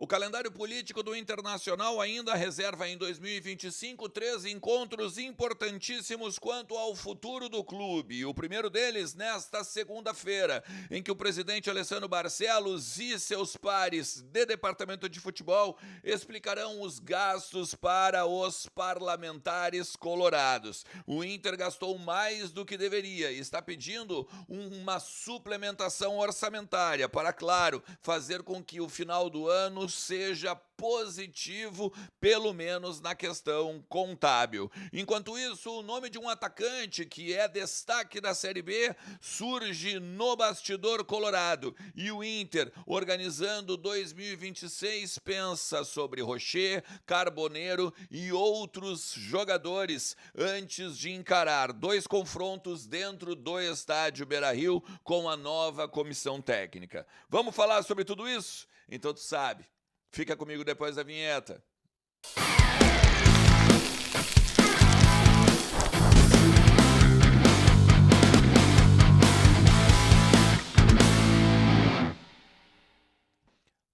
O calendário político do Internacional ainda reserva em 2025 3 encontros importantíssimos quanto ao futuro do clube. O primeiro deles nesta segunda-feira, em que o presidente Alessandro Barcelos e seus pares de departamento de futebol explicarão os gastos para os parlamentares colorados. O Inter gastou mais do que deveria e está pedindo uma suplementação orçamentária para, claro, fazer com que o final do ano seja positivo, pelo menos na questão contábil. Enquanto isso, o nome de um atacante que é destaque da Série B surge no bastidor colorado. E o Inter, organizando 2026, pensa sobre Rocher, Carboneiro e outros jogadores antes de encarar 2 confrontos dentro do estádio Beira-Rio com a nova comissão técnica. Vamos falar sobre tudo isso? Então tu sabe. Fica comigo depois da vinheta.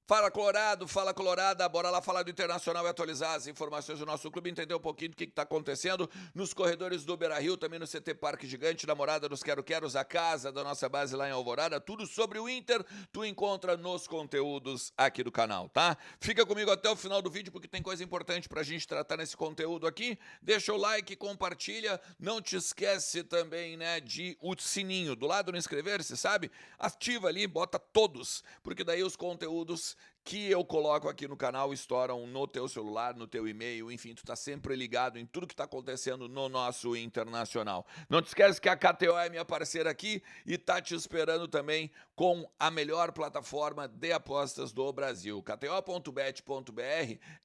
Fala Colorado, fala Colorada, bora lá falar do Internacional e atualizar as informações do nosso clube, entender um pouquinho do que está acontecendo nos corredores do Beira-Rio, também no CT Parque Gigante, na Morada dos Quero-Queros, a casa da nossa base lá em Alvorada, tudo sobre o Inter, tu encontra nos conteúdos aqui do canal, tá? Fica comigo até o final do vídeo porque tem coisa importante pra gente tratar nesse conteúdo aqui, deixa o like, compartilha, não te esquece também, né, de o sininho, do lado no inscrever-se, sabe? Ativa ali, bota todos, porque daí os conteúdos que eu coloco aqui no canal estouram no teu celular, no teu e-mail, enfim, tu tá sempre ligado em tudo que tá acontecendo no nosso Internacional. Não te esquece que a KTO é minha parceira aqui e tá te esperando também com a melhor plataforma de apostas do Brasil. KTO.bet.br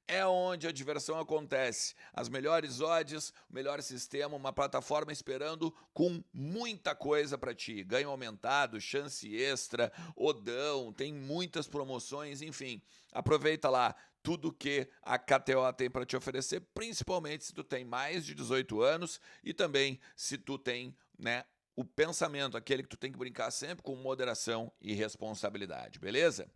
é onde a diversão acontece. As melhores odds, o melhor sistema, uma plataforma esperando com muita coisa para ti. Ganho aumentado, chance extra, odão, tem muitas promoções, enfim. Aproveita lá tudo que a KTO tem para te oferecer, principalmente se tu tem mais de 18 anos e também se tu tem, né, o pensamento, aquele que tu tem que brincar sempre com moderação e responsabilidade, beleza?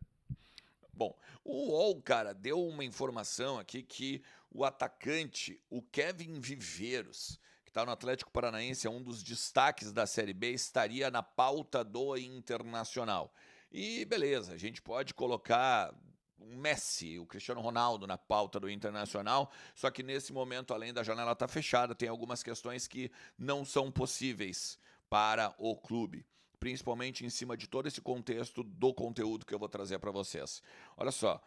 Bom, o UOL, cara, deu uma informação aqui que o atacante, o Kevin Viveiros, que está no Atlético Paranaense, é um dos destaques da Série B, estaria na pauta do Internacional. E beleza, a gente pode colocar o Messi, o Cristiano Ronaldo na pauta do Internacional, só que nesse momento, além da janela estar fechada, tem algumas questões que não são possíveis para o clube, principalmente em cima de todo esse contexto do conteúdo que eu vou trazer para vocês. Olha só,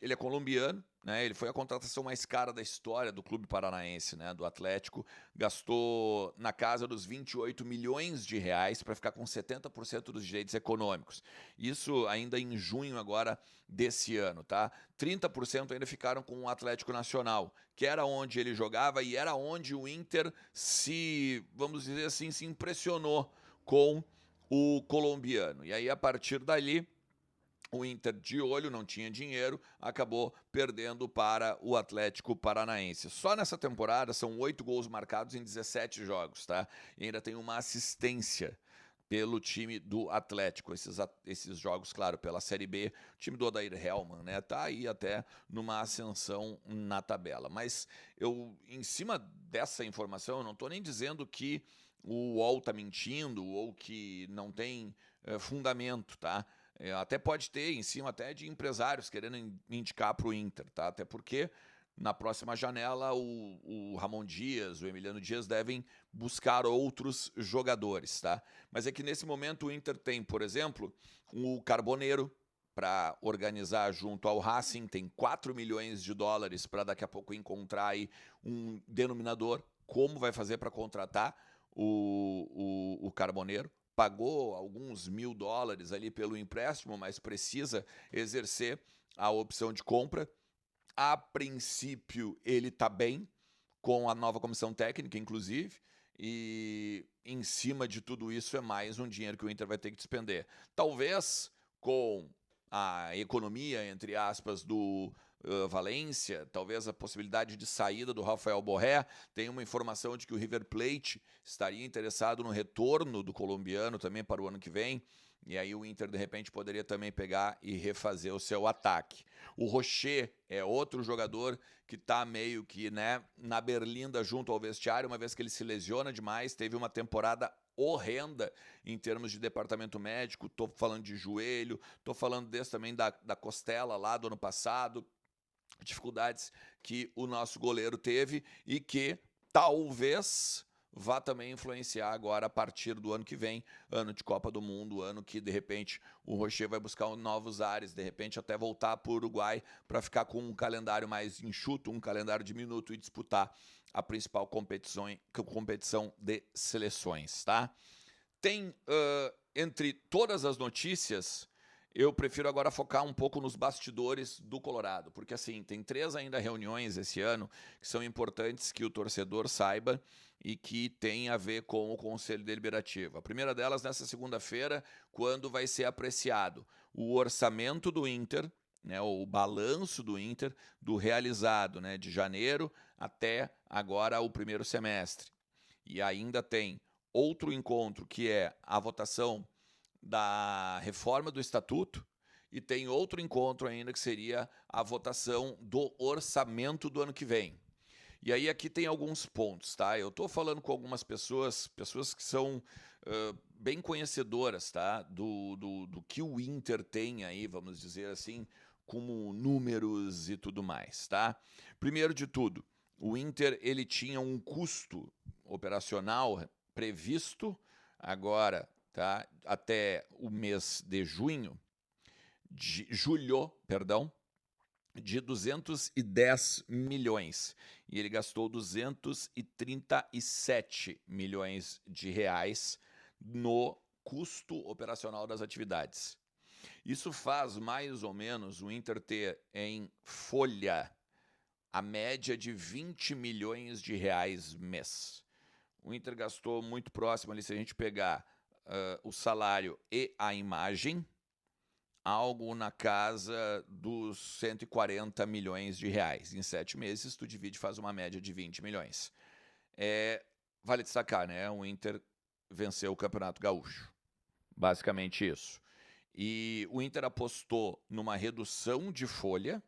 ele é colombiano, né? Ele foi a contratação mais cara da história do clube paranaense, né? Do Atlético, gastou na casa dos 28 milhões de reais para ficar com 70% dos direitos econômicos. Isso ainda em junho agora desse ano, tá? 30% ainda ficaram com o Atlético Nacional, que era onde ele jogava e era onde o Inter se, vamos dizer assim, se impressionou com o colombiano. E aí, a partir dali, o Inter, de olho, não tinha dinheiro, acabou perdendo para o Atlético Paranaense. Só nessa temporada são 8 gols marcados em 17 jogos, tá? E ainda tem uma assistência pelo time do Atlético. Esses jogos, claro, pela Série B, o time do Odair Hellmann, né? Tá aí até numa ascensão na tabela. Mas eu, em cima dessa informação, eu não tô nem dizendo que o UOL tá mentindo ou que não tem fundamento, tá? Até pode ter em cima até de empresários querendo indicar para o Inter, tá? Até porque na próxima janela o Ramon Dias, o Emiliano Dias devem buscar outros jogadores, tá? Mas é que nesse momento o Inter tem, por exemplo, o Carboneiro para organizar junto ao Racing, tem 4 milhões de dólares para daqui a pouco encontrar aí um denominador, como vai fazer para contratar o Carboneiro. Pagou alguns $1.000 ali pelo empréstimo, mas precisa exercer a opção de compra. A princípio, ele está bem, com a nova comissão técnica, inclusive, e em cima de tudo isso é mais um dinheiro que o Inter vai ter que despender. Talvez com a economia, entre aspas, do Valência, talvez a possibilidade de saída do Rafael Borré. Tem uma informação de que o River Plate estaria interessado no retorno do colombiano também para o ano que vem. E aí o Inter, de repente, poderia também pegar e refazer o seu ataque. O Rocher é outro jogador que está meio que, né, na berlinda junto ao vestiário, uma vez que ele se lesiona demais, teve uma temporada horrenda em termos de departamento médico, tô falando de joelho, tô falando desse também da costela lá do ano passado, dificuldades que o nosso goleiro teve e que talvez vá também influenciar agora a partir do ano que vem, ano de Copa do Mundo, ano que de repente o Rocher vai buscar novos ares, de repente até voltar para o Uruguai para ficar com um calendário mais enxuto, um calendário diminuto e disputar a principal competição de seleções, tá? Tem, entre todas as notícias, eu prefiro agora focar um pouco nos bastidores do Colorado, porque assim, tem 3 ainda reuniões esse ano que são importantes que o torcedor saiba e que tem a ver com o Conselho Deliberativo. A primeira delas nessa segunda-feira, quando vai ser apreciado o orçamento do Inter, né, o balanço do Inter, do realizado, né, de janeiro até agora o primeiro semestre. E ainda tem outro encontro que é a votação da reforma do estatuto e tem outro encontro ainda que seria a votação do orçamento do ano que vem. E aí aqui tem alguns pontos, tá? Eu estou falando com algumas pessoas que são bem conhecedoras, tá? Do que o Inter tem aí, vamos dizer assim, como números e tudo mais, tá? Primeiro de tudo, o Inter ele tinha um custo operacional previsto agora, tá? Até o mês de julho, de 210 milhões. E ele gastou 237 milhões de reais no custo operacional das atividades. Isso faz mais ou menos o Inter ter em folha a média de 20 milhões de reais mês. O Inter gastou muito próximo ali, se a gente pegar o salário e a imagem, algo na casa dos 140 milhões de reais. Em 7 meses, tu divide e faz uma média de 20 milhões. Vale destacar, né? O Inter venceu o Campeonato Gaúcho. Basicamente isso. E o Inter apostou numa redução de folha,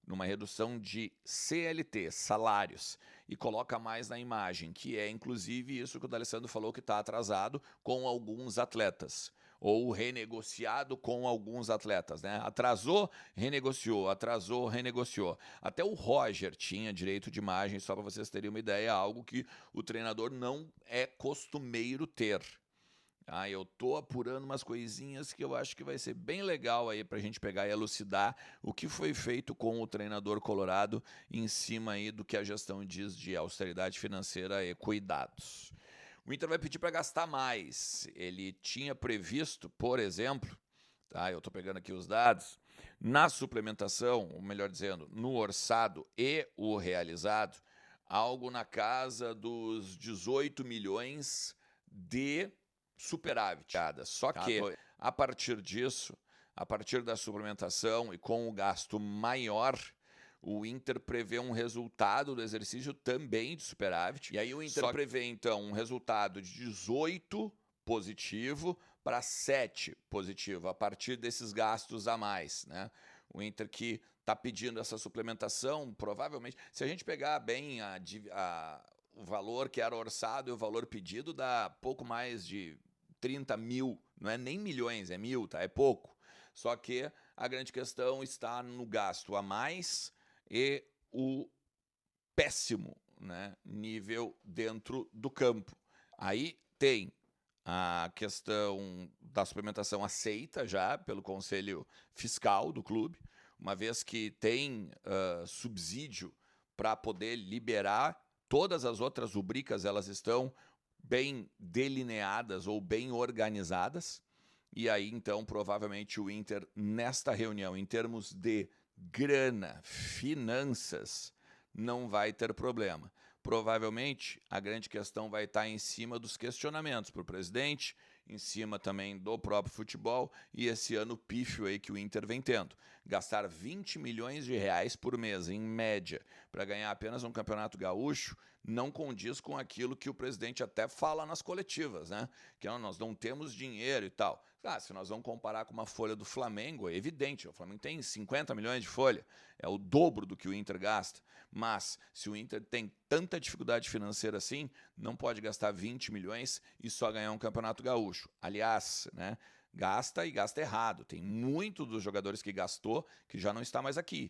numa redução de CLT, salários, e coloca mais na imagem, que é inclusive isso que o D'Alessandro falou que está atrasado com alguns atletas, ou renegociado com alguns atletas, né? Atrasou, renegociou, atrasou, renegociou. Até o Roger tinha direito de imagem, só para vocês terem uma ideia, algo que o treinador não é costumeiro ter. Eu tô apurando umas coisinhas que eu acho que vai ser bem legal aí pra gente pegar e elucidar o que foi feito com o treinador colorado em cima aí do que a gestão diz de austeridade financeira e cuidados. O Inter vai pedir para gastar mais. Ele tinha previsto, por exemplo, tá? Eu tô pegando aqui os dados, na suplementação, ou melhor dizendo, no orçado e o realizado, algo na casa dos 18 milhões de superávit. Só que, a partir disso, a partir da suplementação e com o gasto maior, o Inter prevê um resultado do exercício também de superávit. E aí o Inter prevê, então, um resultado de 18 positivo para 7 positivo, a partir desses gastos a mais, né? O Inter que está pedindo essa suplementação, provavelmente, se a gente pegar bem o valor que era orçado e o valor pedido, dá pouco mais de 30 mil, não é nem milhões, é mil, tá? É pouco. Só que a grande questão está no gasto a mais e o péssimo, né, nível dentro do campo. Aí tem a questão da suplementação aceita já pelo Conselho Fiscal do clube, uma vez que tem subsídio para poder liberar. Todas as outras rubricas, elas estão bem delineadas ou bem organizadas, e aí então provavelmente o Inter nesta reunião, em termos de grana, finanças, não vai ter problema. Provavelmente a grande questão vai estar em cima dos questionamentos para o presidente, em cima também do próprio futebol, e esse ano pífio aí que o Inter vem tendo. Gastar 20 milhões de reais por mês, em média, para ganhar apenas um campeonato gaúcho, não condiz com aquilo que o presidente até fala nas coletivas, né? Que nós não temos dinheiro e tal. Se nós vamos comparar com uma folha do Flamengo, é evidente, o Flamengo tem 50 milhões de folha, é o dobro do que o Inter gasta, mas se o Inter tem tanta dificuldade financeira assim, não pode gastar 20 milhões e só ganhar um campeonato gaúcho. Aliás, né, gasta e gasta errado, tem muito dos jogadores que gastou que já não está mais aqui.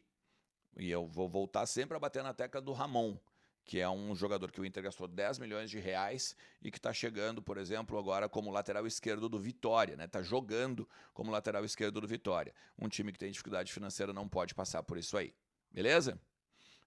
E eu vou voltar sempre a bater na tecla do Ramon, que é um jogador que o Inter gastou 10 milhões de reais e que está chegando, por exemplo, agora como lateral esquerdo do Vitória, né? Está jogando como lateral esquerdo do Vitória. Um time que tem dificuldade financeira não pode passar por isso aí. Beleza?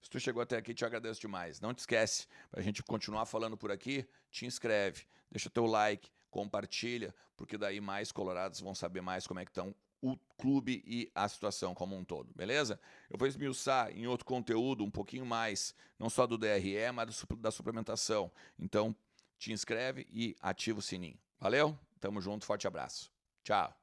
Se tu chegou até aqui, te agradeço demais. Não te esquece, para a gente continuar falando por aqui, te inscreve, deixa teu like, compartilha, porque daí mais colorados vão saber mais como é que estão o clube e a situação como um todo, beleza? Eu vou esmiuçar em outro conteúdo um pouquinho mais, não só do DRE, mas da suplementação. Então, te inscreve e ativa o sininho. Valeu? Tamo junto, forte abraço. Tchau.